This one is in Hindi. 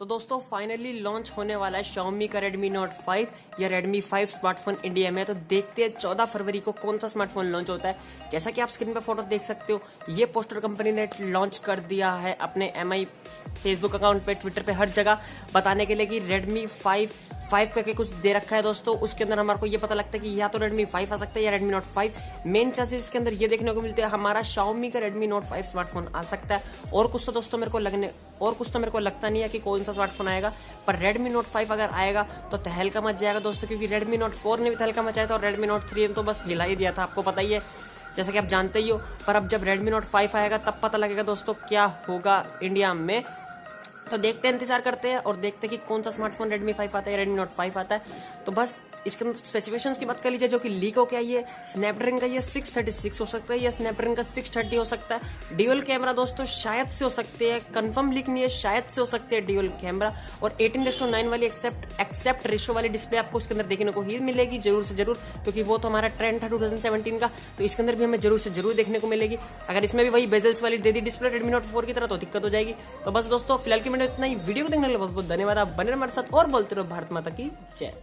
तो दोस्तों फाइनली लॉन्च होने वाला है Xiaomi का Redmi Note 5 या Redmi 5 स्मार्टफोन इंडिया में। तो देखते हैं 14 फरवरी को कौन सा स्मार्टफोन लॉन्च होता है। जैसा कि आप स्क्रीन पर फोटो देख सकते हो, ये पोस्टर कंपनी ने लॉन्च कर दिया है अपने MI फेसबुक अकाउंट पे, ट्विटर पे, हर जगह बताने के लिए कि Redmi 5 करके कुछ दे रखा है दोस्तों। उसके अंदर हमारे को ये पता लगता है कि या तो Redmi 5 आ सकता है या Redmi Note 5। मेन चांसेस इसके अंदर ये देखने को मिलते हैं हमारा Xiaomi का Redmi Note 5 स्मार्टफोन आ सकता है। और कुछ तो दोस्तों मेरे को लगता नहीं है कि कौन सा स्मार्टफोन आएगा, पर Redmi Note 5 अगर आएगा तो तहलका मच जाएगा दोस्तों, क्योंकि Redmi Note 4 ने भी तहलका मचाया था और Redmi Note 3 ने तो बस हिला ही दिया था, आपको पता ही है, जैसा कि आप जानते ही हो। पर अब जब Redmi Note 5 आएगा तब पता लगेगा दोस्तों क्या होगा इंडिया में। तो देखते हैं, इंतजार करते हैं और देखते हैं कि कौन सा स्मार्टफोन Redmi 5 आता है, Redmi Note 5 आता है। तो बस इसके अंदर स्पेसिफिकेशंस की बात कर लीजिए जो कि लीक हो के आई है। स्नैपड्रैगन का ये 636 हो सकता है या स्नैपड्रैगन का 630 हो सकता है। ड्यूअल कैमरा दोस्तों शायद से हो सकते हैं, कंफर्म लीक नहीं है, शायद से हो सकते हैं ड्यूअल कैमरा। और 18:9 वाली एक्सेप्ट रेशो वाली डिस्प्ले आपको इसके अंदर देखने को ही मिलेगी जरूर से जरूर, क्योंकि वो तो हमारा ट्रेंड था 2017 का। तो इसके अंदर भी हमें जरूर से जरूर देखने को मिलेगी। अगर इसमें भी वही बेजल्स वाली दे दी डिस्प्ले Redmi Note 4 की तरह तो दिक्कत हो जाएगी। तो बस दोस्तों फिलहाल की वीडियो इतना ही। वीडियो को देखने के लिए बहुत बहुत धन्यवाद। आप बने रहो हमारे साथ और बोलते रहो भारत माता की जय।